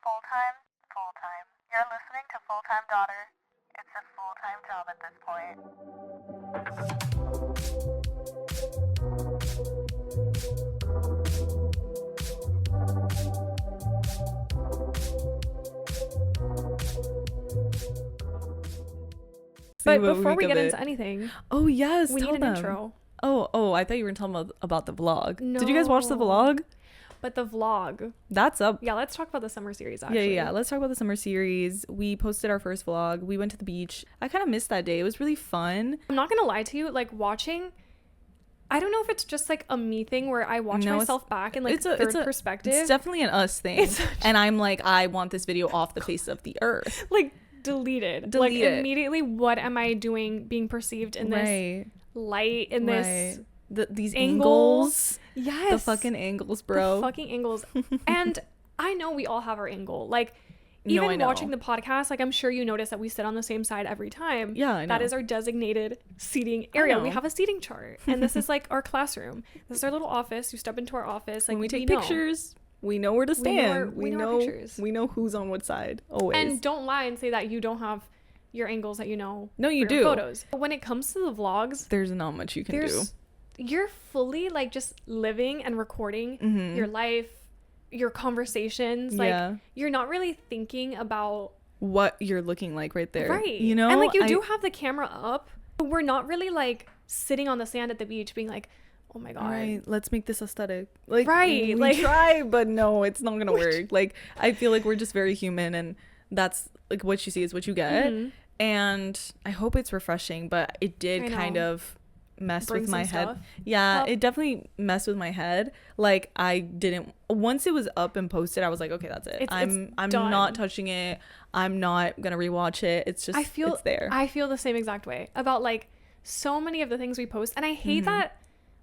Full-time, full-time. You're listening to Full-Time Daughter. It's a full-time job at this point. But before we get into anything, oh yes, we need an intro. Oh, I thought you were talking about the vlog. No. Did you guys watch the vlog? But the vlog. That's up. Yeah, let's talk about the summer series, actually. Yeah. Let's talk about the summer series. We posted our first vlog. We went to the beach. I kind of missed that day. It was really fun. I'm not going to lie to you. Like, watching, I don't know if it's just, like, a me thing where I watch myself back in, like, third perspective. It's definitely an us thing. And I'm like, I want this video off the face of the earth. Like, deleted. Like, immediately, what am I doing being perceived in this light, in this... These angles. Yes. The fucking angles, bro. The fucking angles. And I know we all have our angle. Like, even watching the podcast, like, I'm sure you notice that we sit on the same side every time. Yeah, I know. That is our designated seating area. We have a seating chart. And this is, like, our classroom. This is our little office. You step into our office. Like, when we take pictures, we know where to stand. We know who's on what side. Always. And don't lie and say that you don't have your angles that you know. No, you do. Photos. When it comes to the vlogs, there's not much you can do. You're fully, like, just living and recording your life, your conversations. Like, you're not really thinking about what you're looking like right there. Right. You know? And, like, you do have the camera up. But we're not really, like, sitting on the sand at the beach being like, oh my God. Right. Let's make this aesthetic. Like, right. We try, but no, it's not going to work. Like, I feel like we're just very human, and that's, like, what you see is what you get. And I hope it's refreshing, but it did kind of mess with my head. It definitely messed with my head. Like, I didn't, once it was up and posted, I was like, okay, that's it. I'm not touching it. I'm not gonna rewatch it. It's just, it's there. I feel the same exact way about, like, so many of the things we post, and I hate that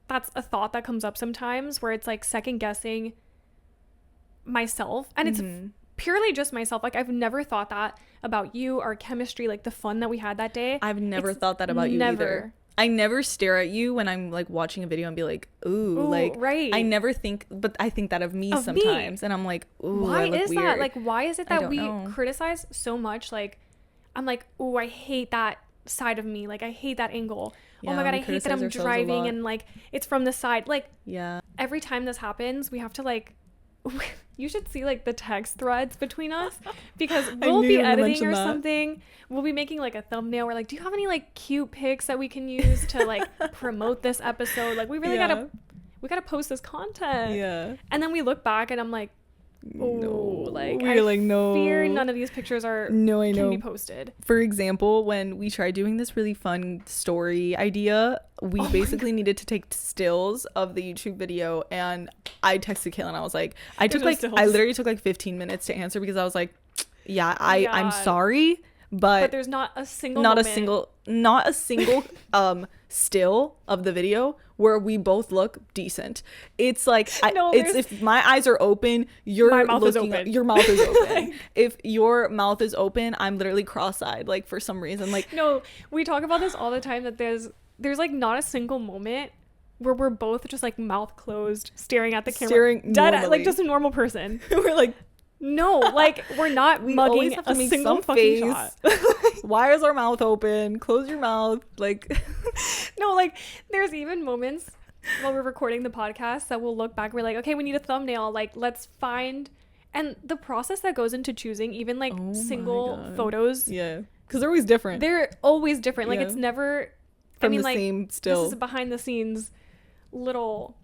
that's a thought that comes up sometimes where it's like second guessing myself, and it's purely just myself. Like, I've never thought that about you, our chemistry, like the fun that we had that day. I've never thought that about you either. I never stare at you when I'm, like, watching a video and be like, ooh, like, right. I never think, but I think that of me sometimes. And I'm like, ooh, why I look is weird. that? Like, why is it that we know. criticize so much? Like, I'm like, ooh, I hate that side of me. Like, I hate that angle. Oh my God, I hate that I'm driving and, like, it's from the side. Like, every time this happens, we have to, like, you should see, like, the text threads between us, because we'll be editing or something. We'll be making, like, a thumbnail. We're like, do you have any, like, cute pics that we can use to, like, promote this episode? Like, we really gotta post this content. And then we look back and I'm like, oh, like, I fear none of these pictures can be posted. For example, when we tried doing this really fun story idea, we basically needed to take stills of the YouTube video, and I texted Cailyn. I was like, I literally took like 15 minutes to answer, because I was like, I'm sorry, but there's not a single still of the video where we both look decent. It's like, if my eyes are open, your mouth is open. If your mouth is open, I'm literally cross-eyed, like, for some reason. Like, no, we talk about this all the time, that there's like not a single moment where we're both just, like, mouth closed, staring at the camera, dead at, like, just a normal person. We're like, no, like, we're not mugging a single fucking shot. Why is our mouth open? Close your mouth. Like, no, like, there's even moments while we're recording the podcast that we'll look back, we're like, okay, we need a thumbnail, like, let's find, and the process that goes into choosing even, like, single photos, because they're always different. Like, it's never from the same still. This is a behind the scenes little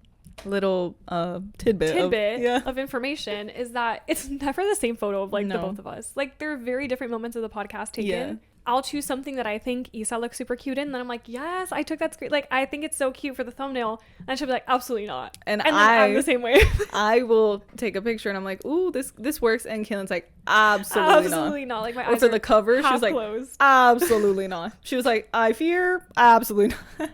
tidbit of information, is that it's never the same photo of, like, the both of us. Like, there are very different moments of the podcast taken. I'll choose something that I think Isa looks super cute in, and then I'm like, yes, I took that screen, like, I think it's so cute for the thumbnail, and she'll be like, absolutely not. And I'm the same way. I will take a picture and I'm like, ooh, this works, and Cailyn's like, absolutely not. Like, my or eyes for the cover, she was like, closed. Absolutely not. She was like, I fear, absolutely not.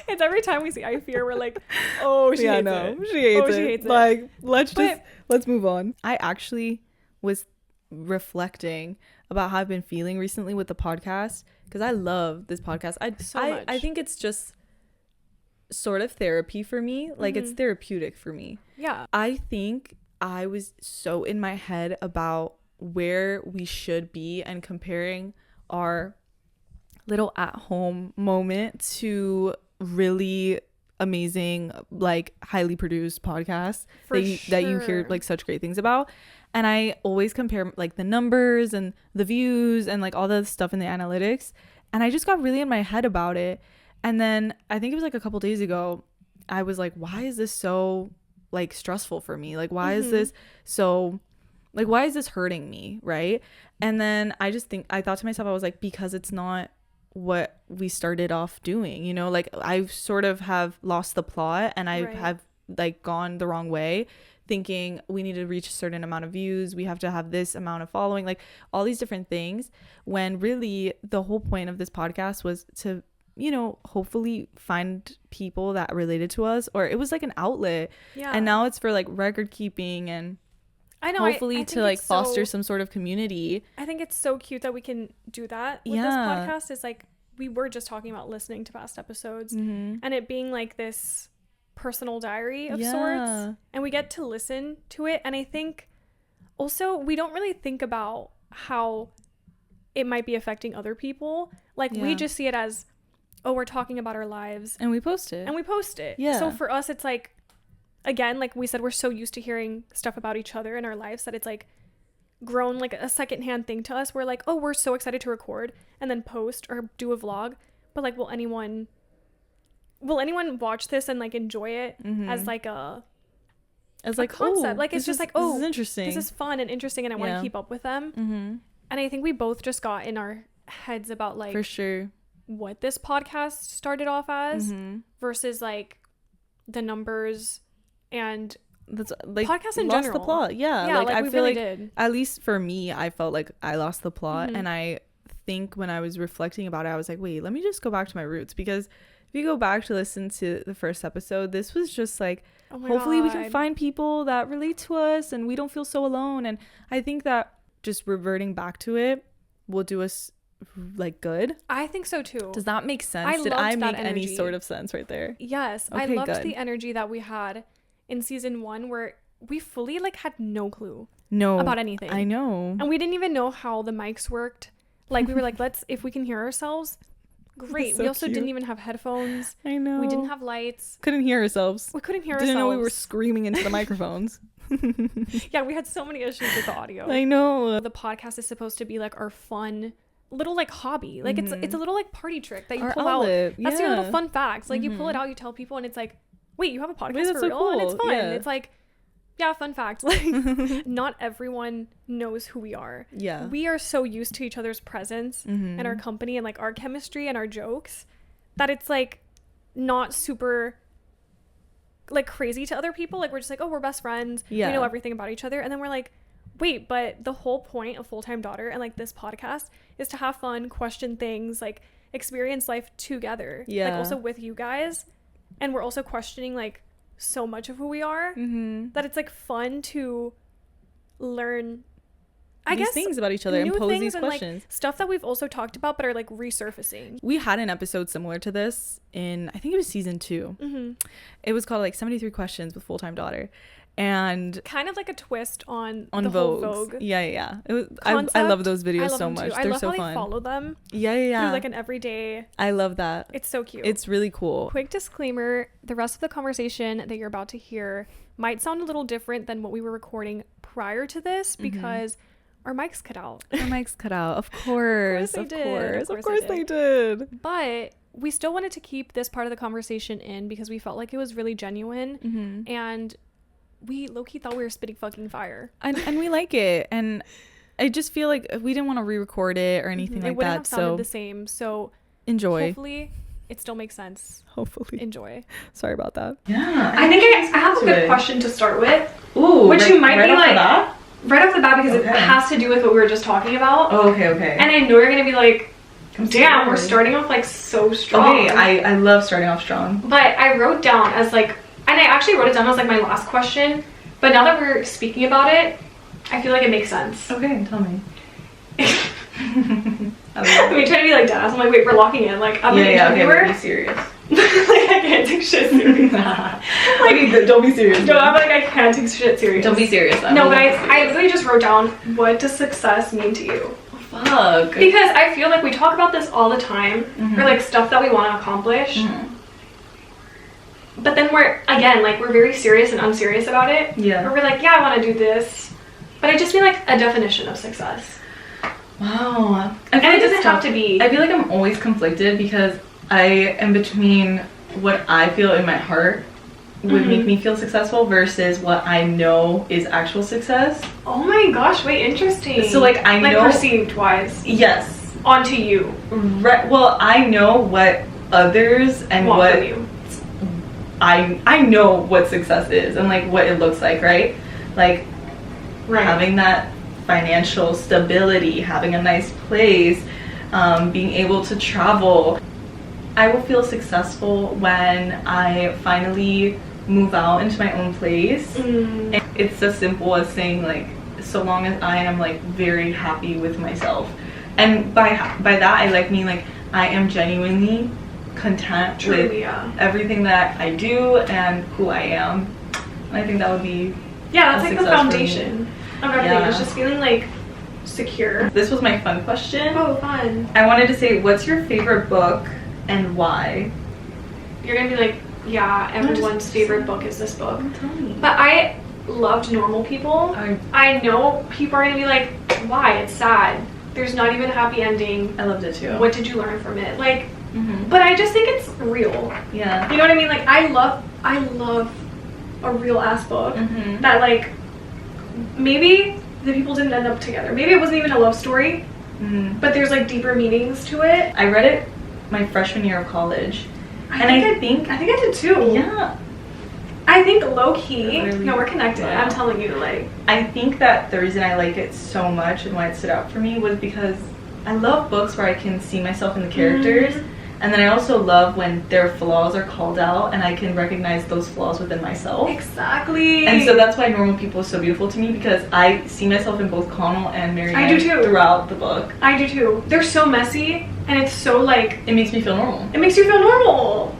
It's every time we see I fear, we're like, oh, she hates it. She hates it. Like, let's move on. I actually was reflecting about how I've been feeling recently with the podcast, because I love this podcast. I think it's just sort of therapy for me. Like, it's therapeutic for me. Yeah. I think I was so in my head about where we should be and comparing our little at-home moment to really amazing, like, highly produced podcasts that you hear like such great things about. And I always compare like the numbers and the views and like all the stuff in the analytics, and I just got really in my head about it. And then I think it was like a couple days ago, I was like, why is this so like stressful for me? Like, why is this so, like, why is this hurting me, right? And then I thought to myself, I was like, because it's not what we started off doing, you know, like I sort of have lost the plot, and I have like gone the wrong way, thinking we need to reach a certain amount of views, we have to have this amount of following, like all these different things, when really the whole point of this podcast was to, you know, hopefully find people that related to us, or it was like an outlet. And now it's for like record keeping, and I know, hopefully to like foster some sort of community. I think it's so cute that we can do that with this podcast. Is like, we were just talking about listening to past episodes and it being like this personal diary of sorts, and we get to listen to it. And I think also we don't really think about how it might be affecting other people. Like we just see it as, oh, we're talking about our lives and we post it So for us, it's like, again, like we said, we're so used to hearing stuff about each other in our lives that it's like grown like a secondhand thing to us. We're like, oh, we're so excited to record and then post or do a vlog, but like, will anyone watch this and like enjoy it as like a concept? Like it's just like, oh, this is interesting, this is fun and interesting, and I want to keep up with them. And I think we both just got in our heads about like, for sure, what this podcast started off as versus like the numbers. And that's like podcasts in general, the plot. Like I feel really like at least for me, I felt like I lost the plot. And I think when I was reflecting about it, I was like, wait, let me just go back to my roots, because if you go back to listen to the first episode, this was just like, hopefully we can find people that relate to us and we don't feel so alone. And I think that just reverting back to it will do us like good. I think so too. Does that make sense? Did I make any sort of sense right there? Yes. Okay, I loved the energy that we had in season 1, where we fully like had no clue about anything. I know. And we didn't even know how the mics worked. Like we were like, if we can hear ourselves, great. So we also didn't even have headphones. I know. We didn't have lights. Couldn't hear ourselves. We couldn't hear ourselves. Didn't know we were screaming into the microphones. Yeah, we had so many issues with the audio. I know. The podcast is supposed to be like our fun little like hobby. Like it's a little like party trick that you pull out. That's your little fun facts. Like you pull it out, you tell people, and it's like, wait, you have a podcast for real? Cool. And it's fun. It's like, yeah, fun fact. Like, not everyone knows who we are. Yeah. We are so used to each other's presence and our company and like our chemistry and our jokes that it's like not super like crazy to other people. Like we're just like, oh, we're best friends. We know everything about each other. And then we're like, wait, but the whole point of Full-Time Daughter and like this podcast is to have fun, question things, like experience life together. Like also with you guys. And we're also questioning like so much of who we are that it's like fun to learn these things about each other and pose these questions, like, stuff that we've also talked about but are like resurfacing. We had an episode similar to this in, I think it was season 2. It was called like 73 questions with Full-Time Daughter, and kind of like a twist on the whole Vogue. Yeah. It was, I love those videos so much. They're so fun. I follow them. Yeah. Through like an everyday. I love that. It's so cute. It's really cool. Quick disclaimer: the rest of the conversation that you're about to hear might sound a little different than what we were recording prior to this because our mics cut out. Of course. Of course they did. But we still wanted to keep this part of the conversation in because we felt like it was really genuine and we low-key thought we were spitting fucking fire. And we like it. And I just feel like we didn't want to re-record it or anything like that. It wouldn't have sounded the same. So enjoy. Hopefully it still makes sense. Hopefully. Enjoy. Sorry about that. Yeah. I think I have a good question to start with. Ooh. Which you might be like... Right off the bat, because it has to do with what we were just talking about. Oh, okay. And I know you're going to be like, damn, we're starting off like so strong. Okay, I love starting off strong. But I wrote down as like... And I actually wrote it down as like my last question. But now that we're speaking about it, I feel like it makes sense. Okay, tell me. I mean, trying to be like deadass. I'm like, wait, we're locking in. Like, I'm an interviewer. Okay, be serious. Like, I I can't take shit serious. Like, don't be serious. No, I'm like, I can't take shit serious. Don't be serious. No, but I literally just wrote down, what does success mean to you? Fuck. Because I feel like we talk about this all the time, or like stuff that we want to accomplish. But then we're very serious and unserious about it. Yeah. Or we're like, yeah, I want to do this. But I just mean like a definition of success. Wow. And it doesn't have to be. I feel like I'm always conflicted because I am between what I feel in my heart would make me feel successful versus what I know is actual success. Oh my gosh, wait, interesting. So like I know, like perceived wise. Yes. Onto you. Right. Well, I know what others and want what from you. I know what success is and like what it looks like, right? Like having that financial stability, having a nice place, being able to travel. I will feel successful when I finally move out into my own place. And it's as simple as saying like, so long as I am like very happy with myself. And by that I mean like I am genuinely content with everything that I do and who I am. And I think that would be that's like the foundation of everything. It's just feeling like secure. This was my fun question. Oh, fun. I wanted to say, what's your favorite book and why? You're gonna be like, yeah, everyone's favorite book is this book. Tell me. But I loved Normal People. I know people are gonna be like, why? It's sad. There's not even a happy ending. I loved it too. What did you learn from it? Like, but I just think it's real. Yeah. You know what I mean? Like, I love a real ass book that like maybe the people didn't end up together. Maybe it wasn't even a love story, but there's like deeper meanings to it. I read it my freshman year of college. I think I did too. Yeah. I think low key. No, we're connected. Wow. I'm telling you, like. I think that the reason I like it so much and why it stood out for me was because I love books where I can see myself in the characters. And then I also love when their flaws are called out and I can recognize those flaws within myself. Exactly. And so that's why Normal People is so beautiful to me, because I see myself in both Connell and Marianne. I do too. Throughout the book. I do too. They're so messy and it's so like. It makes me feel normal. It makes you feel normal.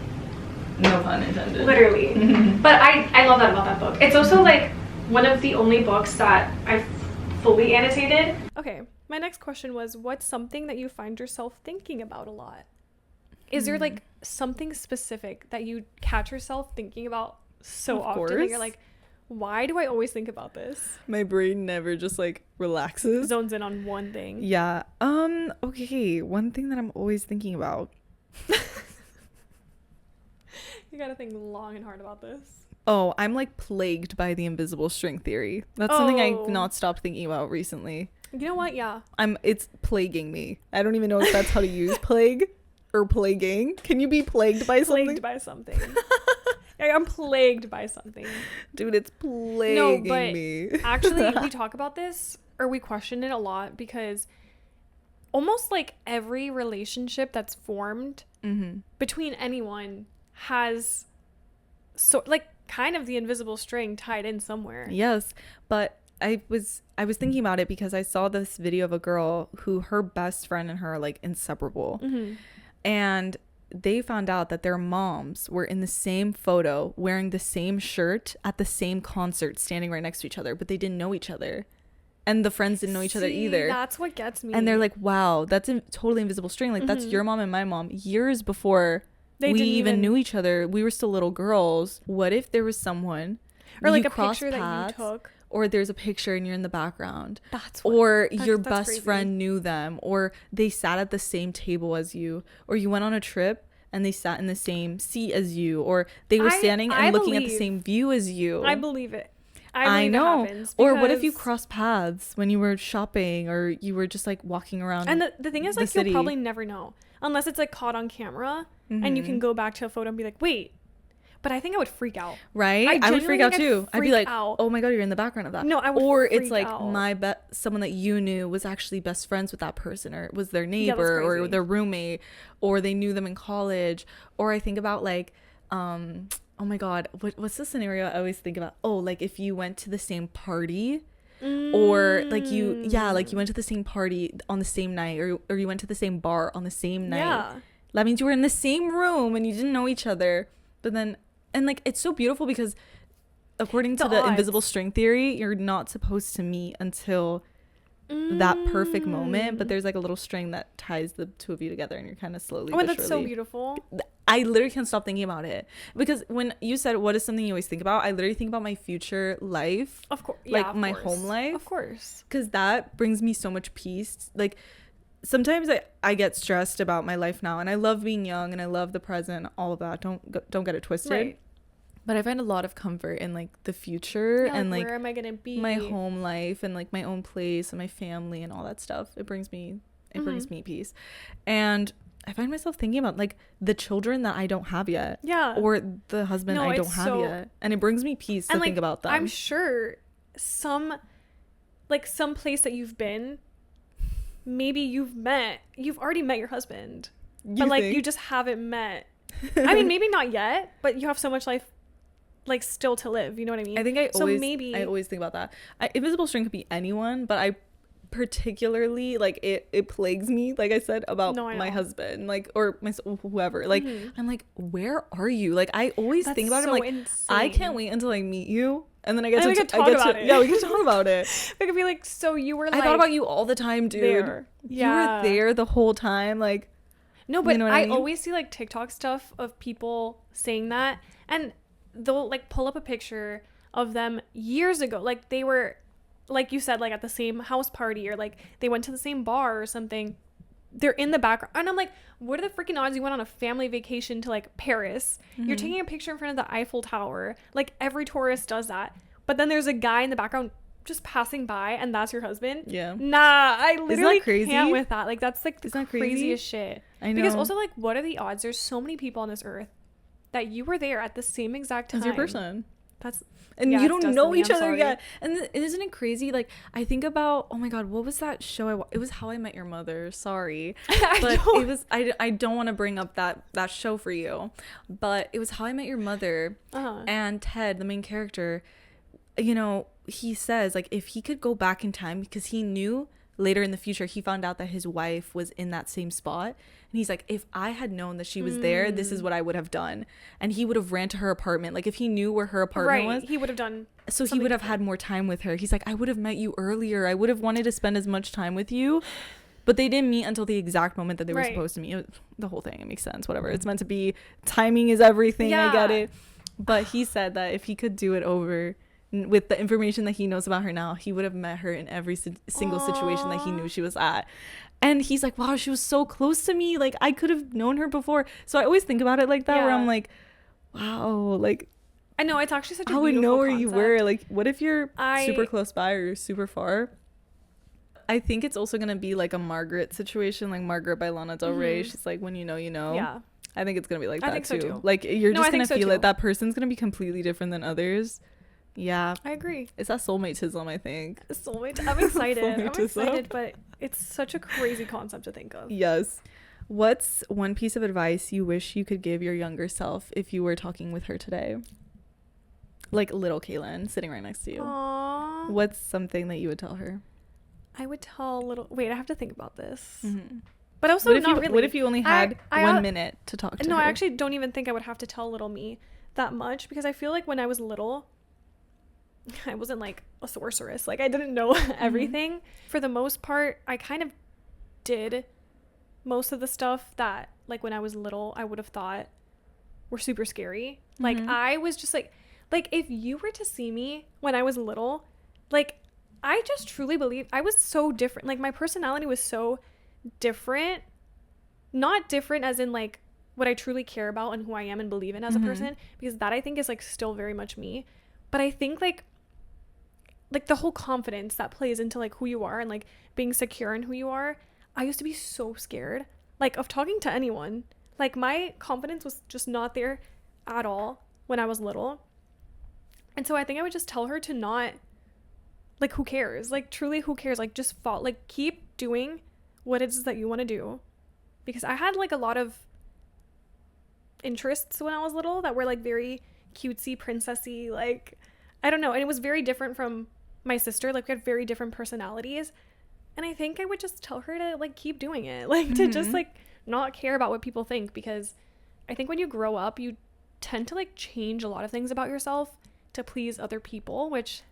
No pun intended. Literally. But I love that about that book. It's also like one of the only books that I've fully annotated. Okay, my next question was, what's something that you find yourself thinking about a lot? Is there like something specific that you catch yourself thinking about so often that you're like, why do I always think about this? My brain never just like relaxes. Zones in on one thing. Yeah. Okay, one thing that I'm always thinking about. You gotta think long and hard about this. Oh, I'm like plagued by the invisible string theory. That's something I've not stopped thinking about recently. You know what? Yeah. It's plaguing me. I don't even know if that's how to use plague or plaguing. Can you be plagued by something? Plagued by something. I'm plagued by something. Dude, it's plaguing me. Actually, we talk about this, or we question it a lot, because almost like every relationship that's formed between anyone has kind of the invisible string tied in somewhere. Yes, but I was thinking about it because I saw this video of a girl who her best friend and her are like inseparable. And they found out that their moms were in the same photo wearing the same shirt at the same concert, standing right next to each other, but they didn't know each other. And the friends didn't know each other either. That's what gets me. And they're like, wow, that's a totally invisible string. Like, that's your mom and my mom years before we even knew each other. We were still little girls. What if there was someone, or like a picture that you took, or there's a picture and you're in the background, your best crazy. friend knew them, or they sat at the same table as you, or you went on a trip and they sat in the same seat as you, or they were standing and looking at the same view as you. I believe it. I know. It happens, or what if you crossed paths when you were shopping, or you were just like walking around? And the thing is, like, you'll probably never know unless it's like caught on camera and you can go back to a photo and be like, wait. But I think I would freak out. Right? I would freak out too. I'd be like, oh my God, you're in the background of that. No, I would Or freak it's like out. someone that you knew was actually best friends with that person, or was their neighbor or their roommate, or they knew them in college. Or I think about like, oh my God, what's the scenario I always think about? Oh, like if you went to the same party, or like you went to the same party on the same night, or you went to the same bar on the same night. Yeah. That means you were in the same room and you didn't know each other, But then, and like, it's so beautiful because according to the invisible string theory, you're not supposed to meet until that perfect moment, but there's like a little string that ties the two of you together, and you're kind of slowly but that's surely. So beautiful. I literally can't stop thinking about it, because when you said what is something you always think about, I literally think about my future life, of course, like my home life, of course, because that brings me so much peace. Like sometimes I get stressed about my life now, and I love being young and I love the present, all of that, don't get it twisted, right. But I find a lot of comfort in like the future, and like where am I gonna be, my home life, and like my own place and my family and all that stuff. It brings me peace. And I find myself thinking about like the children that I don't have yet, or the husband I don't have yet, and it brings me peace to think about them. I'm sure some place that you've been, maybe you've already met your husband, but like you just haven't met. I mean, maybe not yet, but you have so much life like still to live, you know what I mean? I think I always think about that. Invisible string could be anyone, but I particularly like it plagues me, like I said, about my husband, like, or my whoever, like I'm like, where are you? Like I always think about him, like insane. I can't wait until I meet you, and then I get to talk about it. Yeah, we can talk about it. We could be like, so you were like, I thought about you all the time, dude. There. You were there the whole time, like. No, but you know I always see like TikTok stuff of people saying that, and they'll like pull up a picture of them years ago, like they were, like you said, like at the same house party, or like they went to the same bar or something. They're in the background, and I'm like, what are the freaking odds you went on a family vacation to like Paris? You're taking a picture in front of the Eiffel Tower, like every tourist does that, but then there's a guy in the background just passing by, and that's your husband? Yeah. Nah, I literally can't with that. Like that's like the craziest shit. I know. Because also, like, what are the odds? There's so many people on this earth that you were there at the same exact time as your person. And you don't know each other yet. And isn't it crazy? Like I think about, oh my god, what was that show it was How I Met Your Mother. Sorry, but it was I don't want to bring up that show for you, but it was How I Met Your Mother. And Ted, the main character, you know, he says like if he could go back in time, because he knew later in the future he found out that his wife was in that same spot, and he's like, if I had known that she was there, this is what I would have done. And he would have ran to her apartment, like if he knew where her apartment was, he would have done, so he would have had more time with her. He's like, I would have met you earlier, I would have wanted to spend as much time with you, but they didn't meet until the exact moment that they were supposed to meet. The whole thing, it makes sense, whatever, it's meant to be, timing is everything. I get it. But he said that if he could do it over with the information that he knows about her now, he would have met her in every single situation that he knew she was at. And he's like, wow, she was so close to me, like I could have known her before. So I always think about it like that, where I'm like, wow, like I know, it's actually such a I would know where concept. You were, like what if you're super close by or you're super far? I think it's also gonna be like a Margaret situation, like Margaret by Lana Del Rey. She's like, when you know, you know. Yeah, I think it's gonna be like that so too. Like you're just gonna feel it. That person's gonna be completely different than others. Yeah, I agree. It's that soulmate-tism, I think. Soulmate. I'm excited. I'm excited, but it's such a crazy concept to think of. Yes. What's one piece of advice you wish you could give your younger self if you were talking with her today? Like little Cailyn sitting right next to you. Aww. What's something that you would tell her? I would tell little... Wait, I have to think about this. But also not really. What if you only had 1 minute to talk to her? No, I actually don't even think I would have to tell little me that much, because I feel like when I was little, I wasn't like a sorceress. Like I didn't know everything. For the most part, I kind of did most of the stuff that like when I was little I would have thought were super scary. Like I was just like if you were to see me when I was little, like I just truly believe I was so different. Like my personality was so different. Not different as in like what I truly care about and who I am and believe in as a person, because that I think is like still very much me. But I think like the whole confidence that plays into like who you are and like being secure in who you are. I used to be so scared like of talking to anyone. Like my confidence was just not there at all when I was little. And so I think I would just tell her to not, like, who cares? Like truly, who cares? Like just fall, like keep doing what it is that you want to do. Because I had like a lot of interests when I was little that were like very cutesy, princessy, like I don't know, and it was very different from my sister. Like we had very different personalities, and I think I would just tell her to like keep doing it, like to just like not care about what people think, because I think when you grow up you tend to like change a lot of things about yourself to please other people, which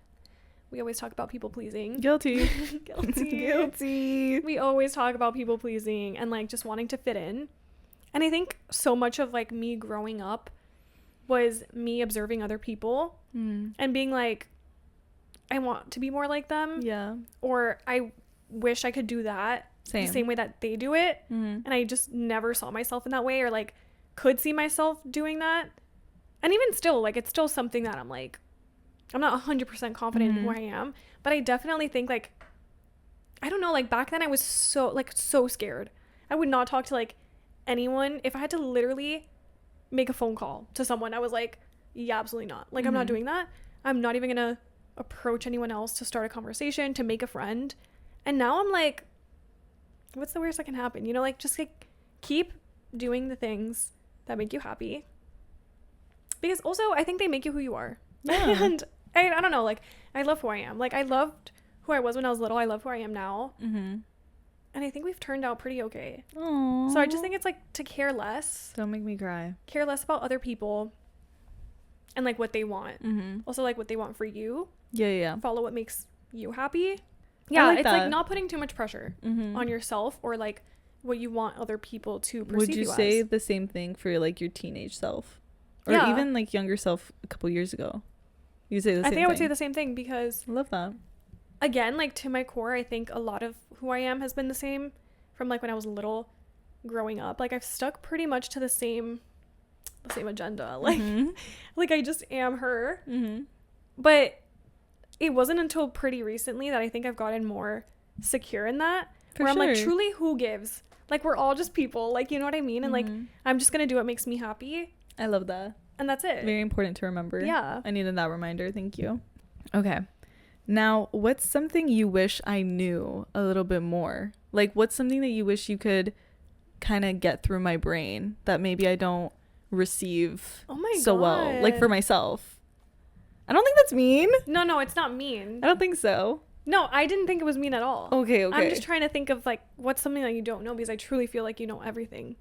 we always talk about people pleasing. Guilty. Guilty. We always talk about people pleasing and like just wanting to fit in. And I think so much of like me growing up was me observing other people and being like, I want to be more like them. Yeah. Or I wish I could do that the same way that they do it. And I just never saw myself in that way, or like could see myself doing that. And even still, like, it's still something that I'm like, I'm not 100% confident in who I am, but I definitely think like, I don't know, like back then I was so scared. I would not talk to like anyone. If I had to literally make a phone call to someone, I was like, yeah, absolutely not. Like, I'm not doing that. I'm not even gonna approach anyone else to start a conversation, to make a friend. And now I'm like, what's the worst that can happen? You know, like, just like keep doing the things that make you happy, because also I think they make you who you are. Yeah. And I don't know, like, I love who I am. Like, I loved who I was when I was little. I love who I am now. And I think we've turned out pretty okay. Aww. So I just think it's like to care less. Don't make me cry. Care less about other people and like what they want. Also like what they want for you. Yeah. Follow what makes you happy. Yeah, like it's that. like not putting too much pressure on yourself or like what you want other people to perceive. Would you say the same thing for like your teenage self, or even like younger self a couple years ago? You say the same thing. I think I would say the same thing, because I love that. Again, like to my core, I think a lot of who I am has been the same from like when I was little growing up. Like I've stuck pretty much to the same agenda. Like like I just am her. But it wasn't until pretty recently that I think I've gotten more secure in that. Where I'm like, truly, who gives? Like, we're all just people. Like, you know what I mean? And like, I'm just gonna do what makes me happy. I love that. And that's it. Very important to remember. Yeah. I needed that reminder. Thank you. Okay. Now, what's something you wish I knew a little bit more? Like, what's something that you wish you could kind of get through my brain that maybe I don't receive so well? Like, for myself. I don't think that's mean. No, it's not mean. I don't think so. No, I didn't think it was mean at all. Okay. I'm just trying to think of, like, what's something that you don't know, because I truly feel like you know everything.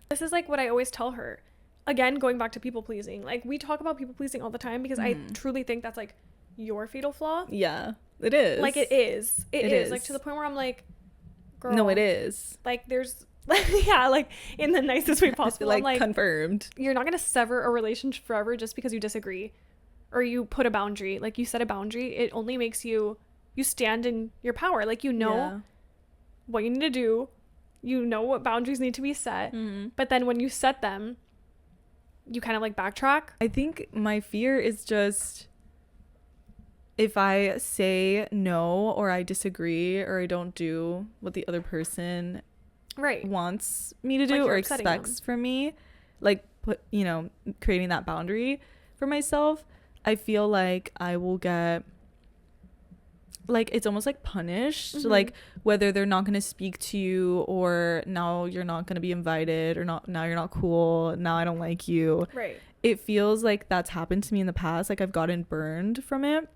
This is, like, what I always tell her. Again, going back to people pleasing. Like, we talk about people pleasing all the time because I truly think that's, like, your fatal flaw. Yeah, it is. Like, it is. It is. Like, to the point where I'm like, girl. No, it is. Like, there's... yeah, like, in the nicest way possible. Like, I'm like, confirmed. You're not going to sever a relationship forever just because you disagree. Or you put a boundary. Like, you set a boundary. It only makes you stand in your power. Like, you know what you need to do. You know what boundaries need to be set. But then when you set them, you kind of like backtrack. I think my fear is just if I say no, or I disagree, or I don't do what the other person wants me to do, like, or expects from me, like, creating that boundary for myself, I feel like I will get, like, it's almost like punished, like whether they're not going to speak to you, or now you're not going to be invited, or not, now you're not cool, now I don't like you. It feels like that's happened to me in the past. Like, I've gotten burned from it,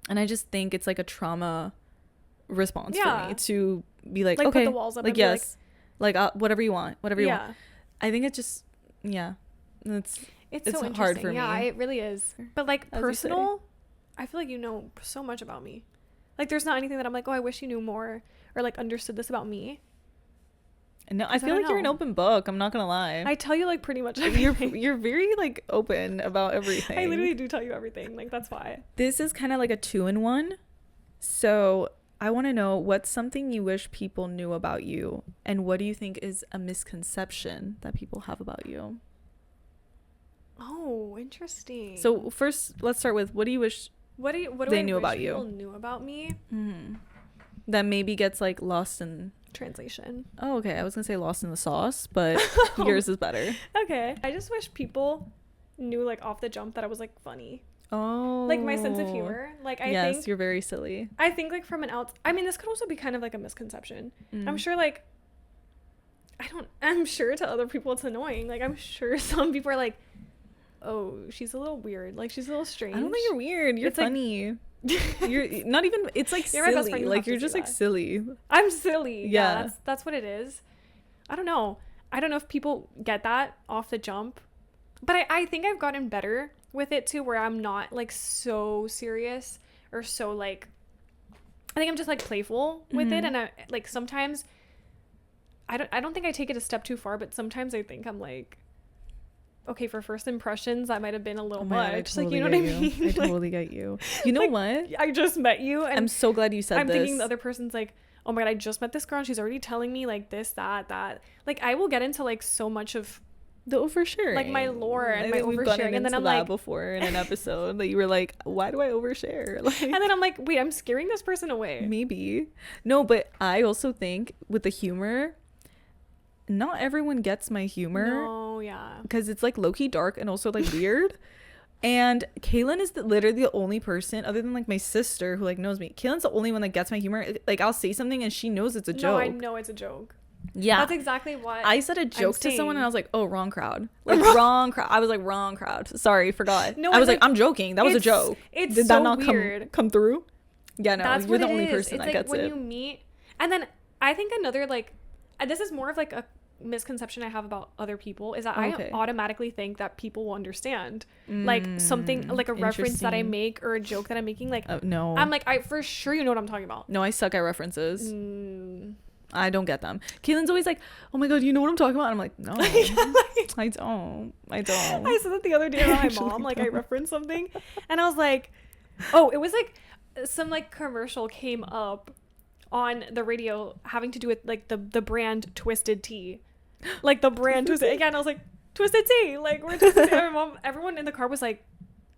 and I just think it's like a trauma response for me to be like okay, put the walls up, like, yes, like whatever you want, whatever you want. I think it just it's so hard for me. Yeah, it really is. But like, personal, I feel like you know so much about me. Like, there's not anything that I'm like, oh, I wish you knew more, or like understood this about me. No, I feel like you're an open book. I'm not gonna lie. I tell you like pretty much everything. You're very like open about everything. I literally do tell you everything. Like, that's why. This is kind of like a 2-in-1. So I want to know, what's something you wish people knew about you, and what do you think is a misconception that people have about you? Oh, interesting. So first, let's start with, what do you wish they knew about you? People knew about me that maybe gets like lost in translation. Oh, okay. I was gonna say lost in the sauce, but yours is better. Okay. I just wish people knew, like, off the jump that I was like funny. Oh, like my sense of humor. Like, I think you're very silly. I think like from an I mean, this could also be kind of like a misconception. I'm sure, like, I'm sure to other people it's annoying. Like, I'm sure some people are like, oh, she's a little weird. Like, she's a little strange. I don't think you're weird. You're funny. Like, you're not even, it's like you're silly. My best friend, like, you're just like silly. I'm silly. Yeah. That's what it is. I don't know if people get that off the jump. but I think I've gotten better with it too, where I'm not like so serious or so like, I think I'm just like playful with it. And I like sometimes I don't think I take it a step too far, but sometimes I think I'm like, okay, for first impressions that might have been a little much. Totally, like, you know what I mean? I totally get you. You know what? I just met you, and I'm so glad you said I'm this. thinking the other person's like, oh my god, I just met this girl and she's already telling me like this, that. Like, I will get into like so much of the oversharing, like my lore and my oversharing, and then I'm like, before in an episode that you were like, why do I overshare? Like, and then I'm like, wait, I'm scaring this person away. Maybe. No, but I also think with the humor, not everyone gets my humor. No, yeah, because it's like low-key dark and also like weird. And Cailyn is literally the only person other than like my sister who like knows me. Cailyn's the only one that gets my humor. Like, I'll say something and she knows it's a joke. No, I know it's a joke. Yeah, that's exactly what I said. A joke to someone and I was like, oh, wrong crowd. Like, wrong crowd. I was like, wrong crowd. Sorry, forgot. No, I was like, I'm joking. That was a joke. It's Did so that not weird. come through? Yeah, no, that's you're the only is. person it's that like gets when it. You meet, and then I think another like, this is more of like a misconception I have about other people is that I automatically think that people will understand like something like a reference that I make or a joke that I'm making. Like, no, I'm like, I for sure you know what I'm talking about. No, I suck at references. I don't get them. Cailyn's always like, oh my god, you know what I'm talking about? And I'm like, no. I don't. I said that the other day about my mom. Like, I referenced something and I was like, oh, it was like some like commercial came up on the radio having to do with like the brand Twisted Tea. Like the brand Twisted. Again, I was like, Twisted Tea. Like, we're Twisted Tea. And my mom, everyone in the car was like,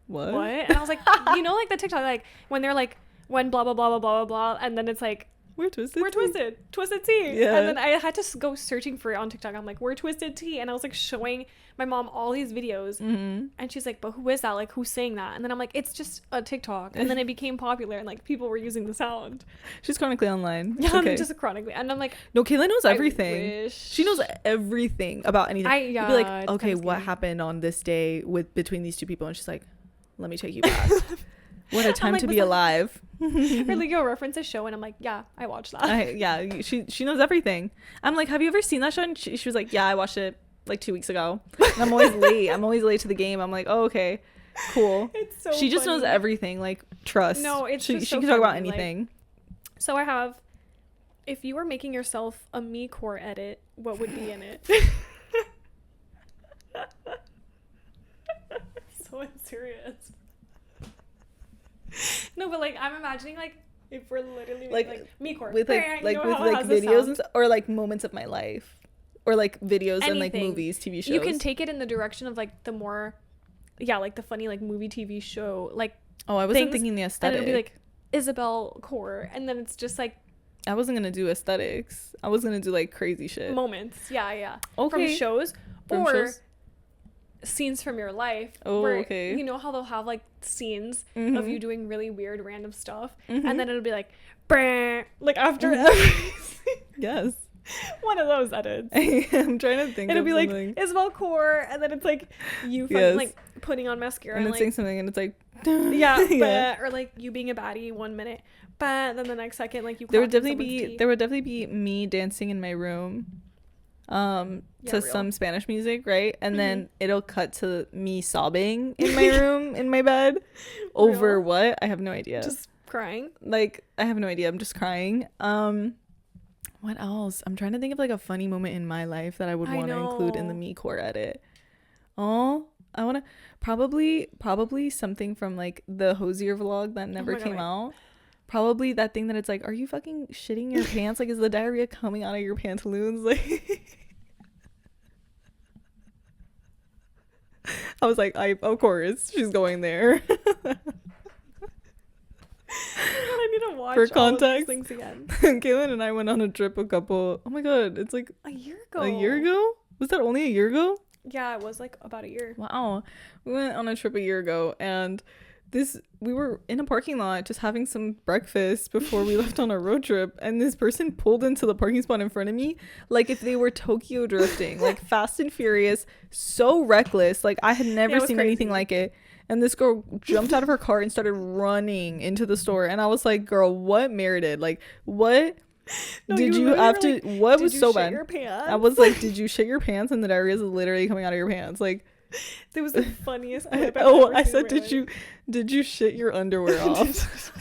what? And I was like, you know, like the TikTok, like when they're like, when blah blah blah blah blah blah blah, and then it's like, we're twisted tea. Yeah. And then I had to go searching for it on TikTok. I'm like, we're Twisted Tea. And I was like showing my mom all these videos. And she's like, but who is that? Like, who's saying that? And then I'm like, it's just a TikTok. And then it became popular and like people were using the sound. She's chronically online. Yeah, okay. I'm just chronically. And I'm like, no, Cailyn knows everything. She knows everything about anything. You'd be like, okay, what happened on this day between these two people? And she's like, let me take you back. What a time to be alive. Or like, you'll reference a show and I'm like, yeah, I watched that. She knows everything. I'm like, have you ever seen that show? And she was like, yeah, I watched it like 2 weeks ago. And I'm always late. I'm always late to the game. I'm like, oh, okay, cool. It's so she just funny. knows everything. Like, trust. No, it's she so can talk about anything. Like, so I have, if you were making yourself a me core edit, what would be in it? So unserious. No, but like, I'm imagining like if we're literally like me core with like videos and or like moments of my life, or like videos and like movies, TV shows. You can take it in the direction of like the more, like the funny like movie, TV show, like. Oh, I wasn't thinking the aesthetic. And it'll be like Isabel core, and then it's just like. I wasn't gonna do aesthetics. I was gonna do like crazy shit. Moments, yeah. Okay. From shows or scenes from your life. Oh, where, okay. You know how they'll have like scenes of you doing really weird random stuff, and then it'll be like, like after everything. Yes. One of those edits. I'm trying to think. It'll be something. like Isabel core, and then it's like you like putting on mascara and it's like, saying something, and it's like or like you being a baddie 1 minute, but then the next second like you. There would definitely be me dancing in my room. To some Spanish music, right? And then it'll cut to me sobbing in my room in my bed over what? I have no idea. Just crying. Like, I have no idea. I'm just crying. What else? I'm trying to think of like a funny moment in my life that I would want to include in the me core edit. Oh, I want to probably something from like the Hosier vlog that never came out. Probably that thing that it's like, are you fucking shitting your pants? Like, is the diarrhea coming out of your pantaloons? Like, I was like, of course she's going there. I need to watch for context. All of these things again. Cailyn and I went on a trip oh my god, it's like a year ago. Was that only a year ago? Yeah, it was like about a year. Wow. We went on a trip a year ago, and we were in a parking lot just having some breakfast before we left on our road trip, and this person pulled into the parking spot in front of me like if they were Tokyo drifting, like Fast and Furious, so reckless. Like, I had never seen anything like it. And this girl jumped out of her car and started running into the store, and I was like, girl, what merited? Like, what? Did you have to? What was so bad? I was like, did you shit your pants and the diarrhea is literally coming out of your pants? Like, It was the funniest clip I said, did you shit your underwear off?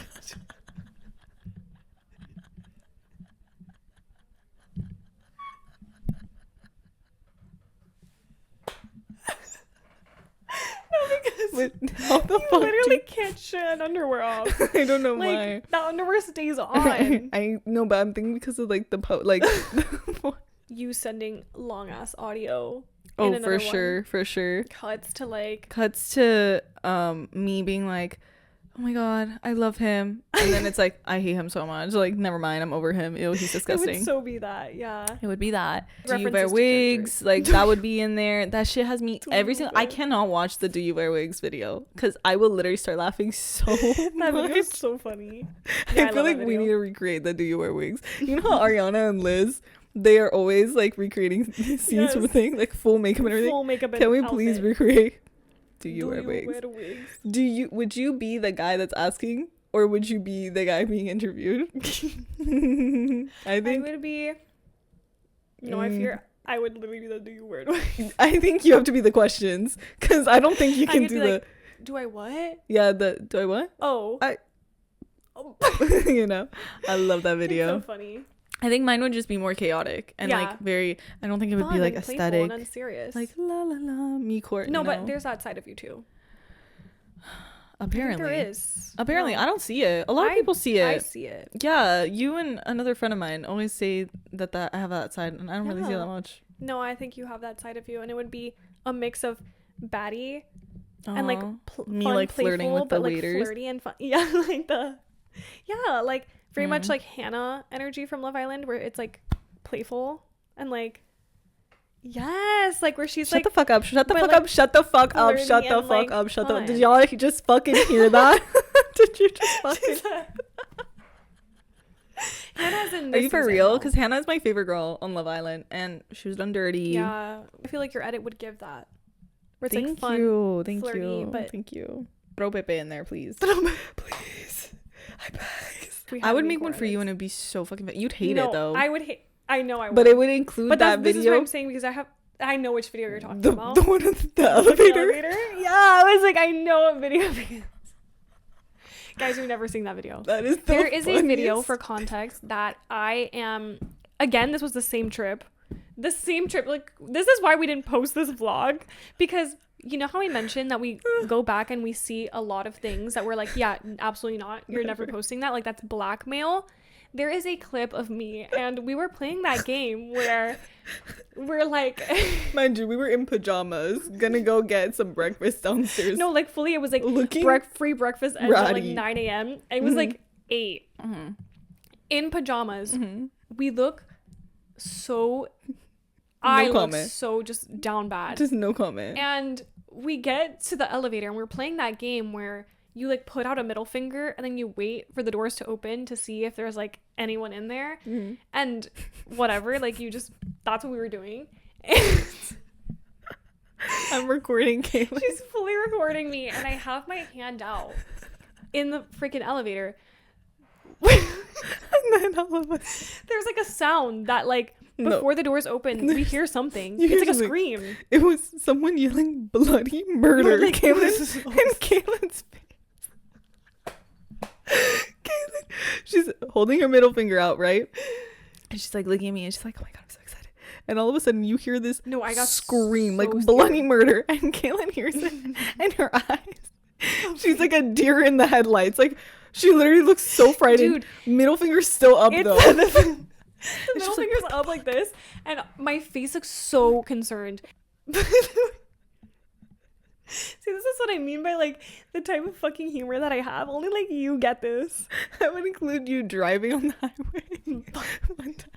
How the fuck literally can't shit an underwear off. I don't know why. That underwear stays on. I know, but I'm thinking because of like you sending long ass audio. Oh, for sure. Cuts to me being like, oh my god, I love him, and then it's like I hate him so much. Like, never mind, I'm over him. Ew, he's disgusting. It would so be that, yeah. It would be that. Do you wear wigs? Like, that would be in there. That shit has me every single. I cannot watch the "Do you wear wigs" video because I will literally start laughing so that much. video is so funny. Yeah, I feel like we need to recreate the "Do you wear wigs." You know how Ariana and Liz, they are always like recreating scenes from a thing, like full makeup and everything. Full makeup and Can we outfit. Please recreate? Do you wear wigs? Would you be the guy that's asking, or would you be the guy being interviewed? I would be. No, I fear I would literally be the "Do you wear wigs?" I think you have to be the questions, because I don't think you can do the. Like, do I what? Yeah, do I what? Oh. You know, I love that video. It's so funny. I think mine would just be more chaotic and like very. I don't think it would be like aesthetic and unserious. Like la la la me court. No, but there's that side of you too. Apparently there is. Apparently, no. I don't see it. A lot of people see it. I see it. Yeah, you and another friend of mine always say that I have that side, and I don't really see it that much. No, I think you have that side of you, and it would be a mix of baddie and like me fun, like flirting playful, with the but, waiters, like, flirty and fun. Yeah, like very much like Hannah energy from Love Island, where it's like playful and like. Yes, like where she's shut the fuck up, shut the fuck up, shut the fuck up, shut the fuck up, shut the. Did y'all just fucking hear that? Did you just fucking? Hannah's in this. Are you for real? Because Hannah is my favorite girl on Love Island, and she was done dirty. Yeah, I feel like your edit would give that. Where it's thank like fun, you, flirty, but thank you. Throw Pepe in there, please. Please, I beg. I would make one for you, and it'd be so fucking. You'd hate it though. I would hate. I know I would. But it would include that video. This is what I'm saying, because I know which video you're talking about. The one of the elevator? Yeah, I was like, I know what video it is. Guys, we've never seen that video. That is There is a video, for context, that I am... Again, this was the same trip. Like, this is why we didn't post this vlog. Because... You know how I mentioned that we go back and we see a lot of things that we're like, yeah, absolutely not. You're never posting that. Like, that's blackmail. There is a clip of me, and we were playing that game where we're like... Mind you, we were in pajamas, gonna go get some breakfast downstairs. No, like, fully, it was like free breakfast ends at like 9 a.m. It was like 8. Mm-hmm. In pajamas. Mm-hmm. We look so... I look so just down bad. Just no comment. And we get to the elevator, and we're playing that game where you like put out a middle finger and then you wait for the doors to open to see if there's like anyone in there. Mm-hmm. And whatever, like that's what we were doing. And I'm recording Cailyn. She's fully recording me, and I have my hand out in the freaking elevator. And then all of us, there's like a sound that like before the doors open, we hear something. It's like a scream. It was someone yelling bloody murder. Like, Cailyn and Cailyn's face. Cailyn, she's holding her middle finger out, right? And she's like looking at me, and she's like, oh my god, I'm so excited. And all of a sudden you hear this scream, so like bloody murder, and Cailyn hears it, and her eyes, she's like a deer in the headlights. Like, she literally looks so frightened. Dude, middle finger's still up though. The middle finger's up like this, and my face looks so concerned. See, this is what I mean by like the type of fucking humor that I have. Only like you get this. I would include you driving on the highway one time.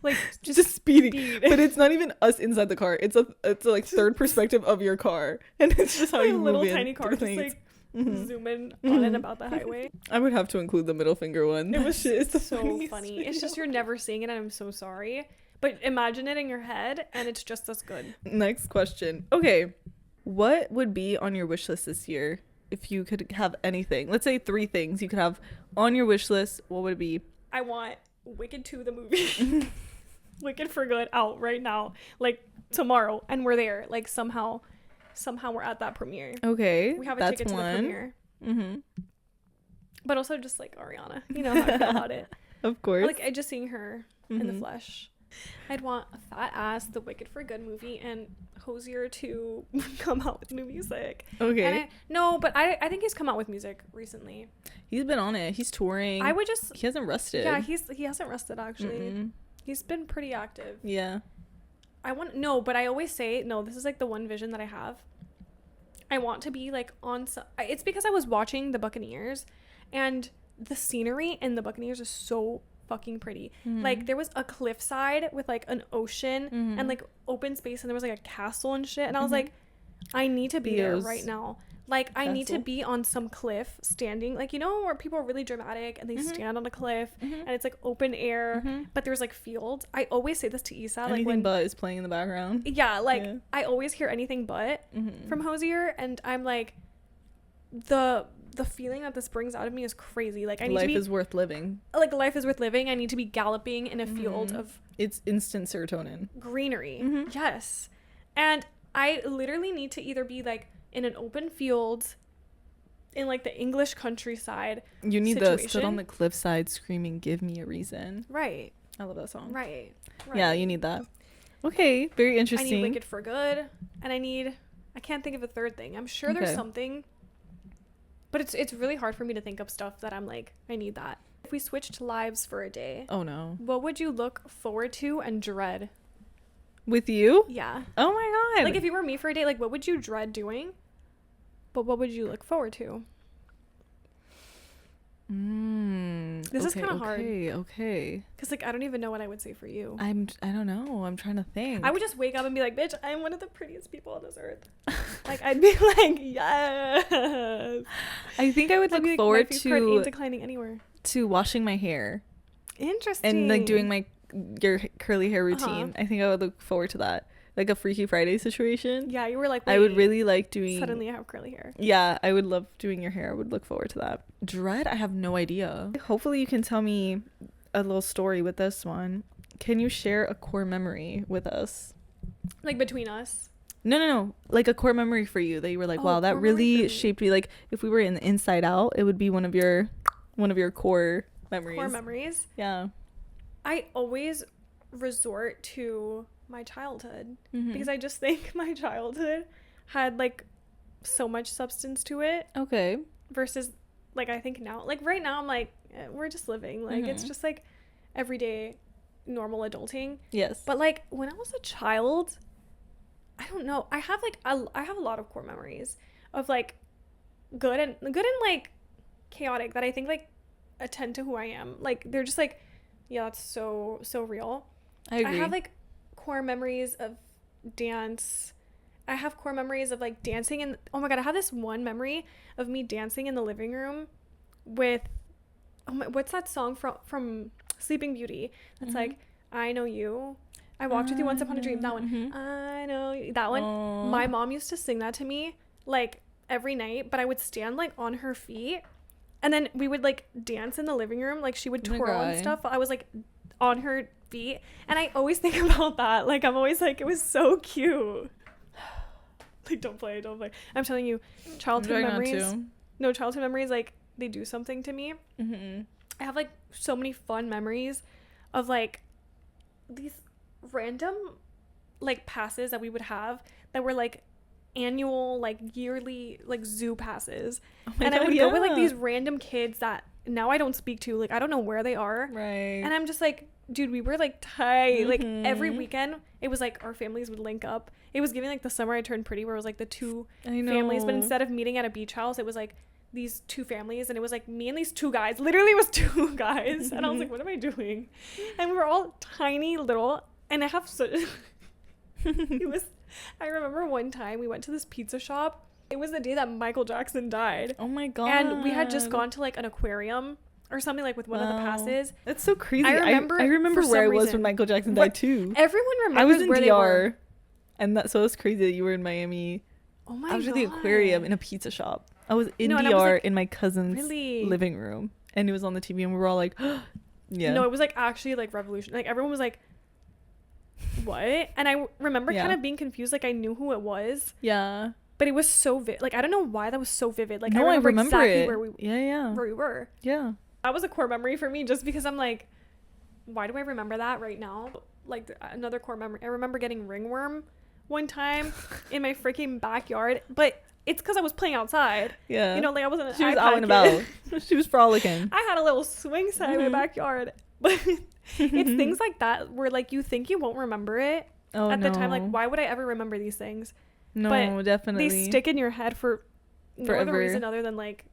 Like just speeding. But it's not even us inside the car. It's a like third perspective of your car, and it's just how you move little in tiny car, just like zoom in on and about the highway. I would have to include the middle finger one. It was shit. It's so funny. Video. It's just you're never seeing it, and I'm so sorry. But imagine it in your head, and it's just as good. Next question. Okay, what would be on your wish list this year if you could have anything? Let's say 3 things you could have on your wish list. What would it be? I want Wicked 2 the movie. Wicked for Good out right now, like tomorrow, and we're there. Like somehow we're at that premiere. Okay, we have a ticket to the premiere. But also just like Ariana, you know how I feel about it. Of course. Like I just seeing her in the flesh. I'd want a fat ass, the Wicked for Good movie, and Hozier to come out with new music. Okay. And I think he's come out with music recently. He's been on it. He's touring. He hasn't rested. Yeah, he hasn't rested actually. He's been pretty active. Yeah. But I always say, this is like the one vision that I have. I want to be like it's because I was watching the Buccaneers, and the scenery in the Buccaneers is so fucking pretty. Like there was a cliffside with like an ocean and like open space, and there was like a castle and shit, and I was like, I need to be there right now. Like I need to be on some cliff standing, like, you know, where people are really dramatic and they stand on a cliff and it's like open air, but there's like fields. I always say this to Isa, like anything but is playing in the background. Yeah, like I always hear anything but from Hozier, and I'm like, the feeling that this brings out of me is crazy. Like I need life is worth living. Like life is worth living. I need to be galloping in a field of it's instant serotonin greenery. Yes. And I literally need to either be like in an open field in like the English countryside. You need the stood on the cliffside screaming, "Give me a reason." Right. I love that song. Right. Yeah, you need that. Okay, very interesting. I need Wicked for Good, and I can't think of a third thing. I'm sure there's something, but it's really hard for me to think of stuff that I'm like, I need that. If we switched lives for a day, oh no, what would you look forward to and dread? With you? Yeah. Oh my god. Like if you were me for a day, like what would you dread doing? But what would you look forward to? This is kind of hard. Okay. Because like I don't even know what I would say for you. I don't know. I'm trying to think. I would just wake up and be like, bitch, I'm one of the prettiest people on this earth. Like I'd be like, yes. I think I would look forward to declining anywhere. To washing my hair. Interesting. And like doing your curly hair routine. I think I would look forward to that. Like a Freaky Friday situation. Yeah, you were like, I would really like doing. Suddenly I have curly hair. Yeah, I would love doing your hair. I would look forward to that. Dread? I have no idea. Hopefully you can tell me a little story with this one. Can you share a core memory with us? Like between us? No. Like a core memory for you that you were like, wow, that really shaped me. Like if we were in the Inside Out, it would be one of your core memories. Core memories? Yeah. I always resort to my childhood because I just think my childhood had like so much substance to it. Okay. Versus like I think now, like right now I'm like, we're just living. Like it's just like everyday normal adulting. Yes. But like when I was a child, I don't know. I have a lot of core memories of like good and like chaotic that I think like attend to who I am. Like they're just like, yeah, that's so real. I agree. I have like core memories of dance. I have core memories of like dancing, and oh my god, I have this one memory of me dancing in the living room with what's that song from Sleeping Beauty that's like, I know you, I walked with you once upon a dream, that one. I know you, that one. Aww. My mom used to sing that to me like every night, but I would stand like on her feet and then we would like dance in the living room, like she would twirl and stuff. I was like on her feet, and I always think about that. Like I'm always like, it was so cute. Like don't play. I'm telling you, childhood memories, like they do something to me. I have like so many fun memories of like these random like passes that we would have that were like annual, like yearly, like zoo passes. And I would go with like these random kids that now I don't speak to. Like I don't know where they are. Right. And I'm just like, dude, we were like tight. Like every weekend it was like our families would link up. It was giving like The Summer I Turned Pretty, where it was like the two families, but instead of meeting at a beach house, it was like these two families, and it was like me and these two guys. Literally it was two guys. And I was like, what am I doing? And we were all tiny little, and I have such I remember one time we went to this pizza shop. It was the day that Michael Jackson died. Oh my god. And we had just gone to like an aquarium or something, like with one of the passes. That's so crazy. I remember where I was when Michael Jackson died too. Everyone remembers where they were. And so it's crazy that you were in Miami. Oh my god. I was at the aquarium in a pizza shop. I was in DR like, in my cousin's living room, and it was on the TV, and we were all like, yeah. No, it was like actually like revolution. Like everyone was like, what? And I remember kind of being confused. Like, I knew who it was. Yeah. But it was so vivid. Like, I don't know why that was so vivid. Like, no, I remember exactly it. where we were. Yeah. That was a core memory for me, just because I'm like, why do I remember that right now? Like, another core memory. I remember getting ringworm one time in my freaking backyard, but it's because I was playing outside. Yeah. You know, like, I wasn't. She was out and about. She was frolicking. I had a little swing set in my backyard, but it's things like that where, like, you think you won't remember it at the time. Like, why would I ever remember these things? No, but definitely. they stick in your head for no other reason other than, like,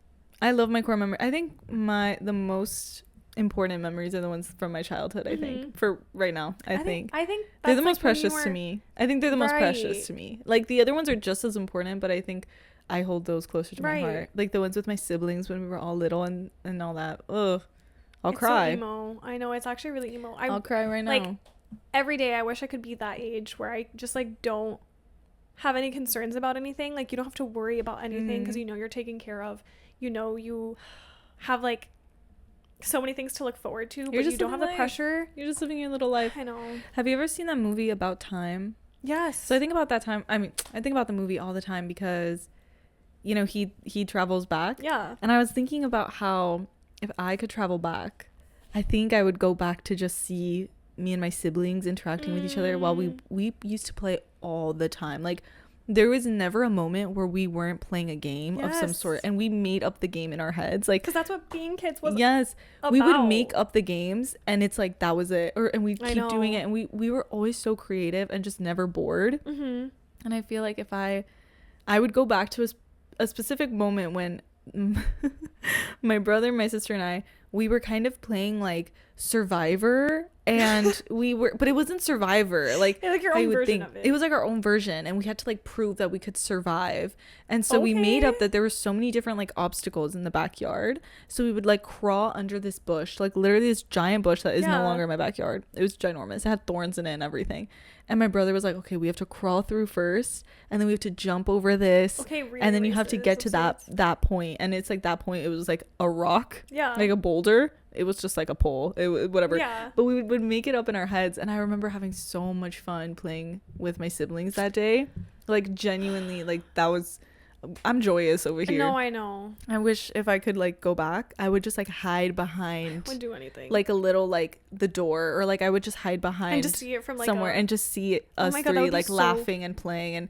I love my core memory. I think the most important memories are the ones from my childhood. I think for right now. I think they're the most precious to me. I think they're the most precious to me. Like, the other ones are just as important, but I think I hold those closer to my heart. Like the ones with my siblings when we were all little and all that. Ugh, I'll cry. So emo. I know, it's actually really emo. I'll cry right now. Like, every day I wish I could be that age where I just, like, don't have any concerns about anything. Like, you don't have to worry about anything because you know you're taken care of. You know you have, like, so many things to look forward to, but you don't have the pressure. You're just living your little life. I know. Have you ever seen that movie About Time? Yes. So I think about that time. I mean, I think about the movie all the time because, you know, he travels back. Yeah. And I was thinking about how if I could travel back, I think I would go back to just see me and my siblings interacting with each other while we used to play all the time. Like, there was never a moment where we weren't playing a game of some sort, and we made up the game in our heads, like, because that's what being kids was. We would make up the games, and it's like that was it, and we keep doing it, and we were always so creative and just never bored. And I feel like if I would go back to a specific moment when my brother, my sister, and we were kind of playing like Survivor, and but it wasn't Survivor, like your own version of it. It was like our own version, and we had to like prove that we could survive. And so we made up that there were so many different like obstacles in the backyard, so we would like crawl under this bush, like literally this giant bush that is no longer in my backyard. It was ginormous, it had thorns in it and everything. And my brother was like, okay, we have to crawl through first, and then we have to jump over this, and then you have to get to that point, and it's like that point it was like a rock, like a boulder. It was just like a pole, whatever. But we would make it up in our heads, and I remember having so much fun playing with my siblings that day. Like, genuinely, like, that was, I'm joyous over here. No, I know. I wish if I could like go back, I would just like hide behind, I wouldn't do anything, like a little like the door, or like I would just hide behind and just see it from like somewhere and just see us three like laughing and playing. And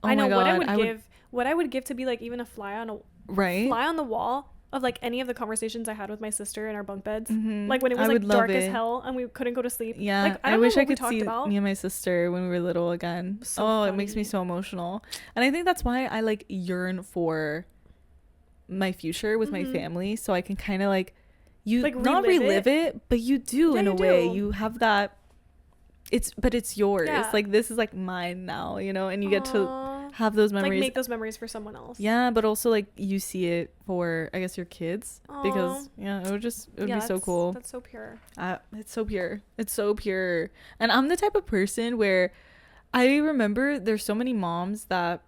I know what I would give to be like even a fly on the wall of like any of the conversations I had with my sister in our bunk beds, like when it was like dark as hell and we couldn't go to sleep. Like, I wish I could see me and my sister when we were little again. Funny. It makes me so emotional, and I think that's why I like yearn for my future with my family, so I can kind of like not relive it, but you do in a way. You have that. It's yours. Like, this is like mine now, you know, and you get to have those memories, like make those memories for someone else. But also like you see it for, I guess, your kids. Because it would be so cool. That's so pure. It's so pure. And I'm the type of person where I remember there's so many moms that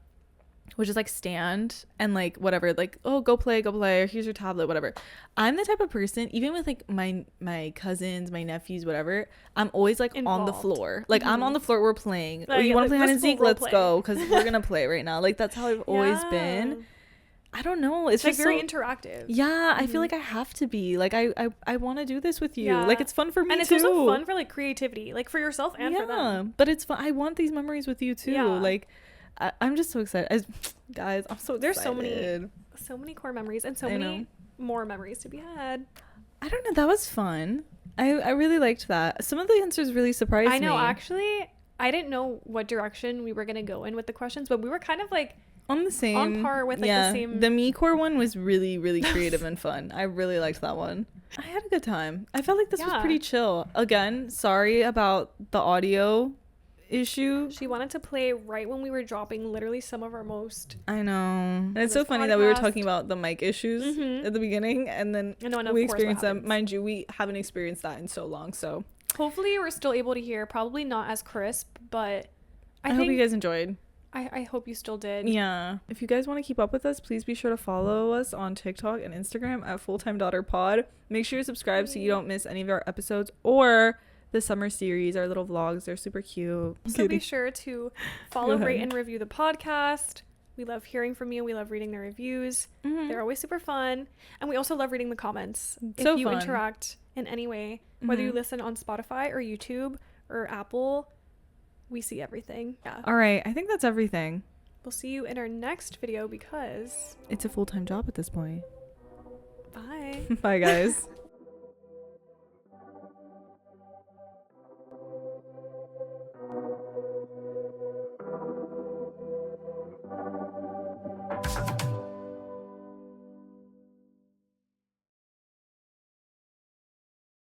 would just like stand and like whatever, like, oh, go play, or here's your tablet, whatever. I'm the type of person, even with like my cousins, my nephews, whatever, I'm always like involved on the floor. Like, I'm on the floor, we're playing. Like, you want to play hide and seek? Let's go, because we're gonna play right now. Like, that's how I've always been. I don't know, it's just like very interactive. I feel like I have to be like, I want to do this with you. Like, it's fun for me, and it's also fun for like creativity, like for yourself and for them. But it's fun. I want these memories with you too. Like, I'm just so excited. Guys, I'm so excited. There's so many core memories, and so many more memories to be had. I don't know, that was fun. I really liked that. Some of the answers really surprised me. I know, actually, I didn't know what direction we were going to go in with the questions, but we were kind of like on par with like the same. The me core one was really, really creative and fun. I really liked that one. I had a good time. I felt like this was pretty chill. Again, sorry about the audio issue. She wanted to play right when we were dropping literally some of our most. I know. And it's so funny that we were talking about the mic issues at the beginning, and then we experienced them. Mind you, we haven't experienced that in so long, so hopefully we're still able to hear. Probably not as crisp, but I hope you guys enjoyed. I hope you still did. Yeah. If you guys want to keep up with us, please be sure to follow us on TikTok and Instagram at fulltimedaughterpod. Make sure you subscribe so you don't miss any of our episodes, or the summer series, our little vlogs. They're super cute. So be sure to follow, rate, and review the podcast. We love hearing from you. We love reading the reviews. They're always super fun. And we also love reading the comments. So if you fun. interact in any way, whether you listen on Spotify or YouTube or Apple, we see everything. Yeah. All right. I think that's everything. We'll see you in our next video because it's a full-time job at this point. Bye. Bye, guys.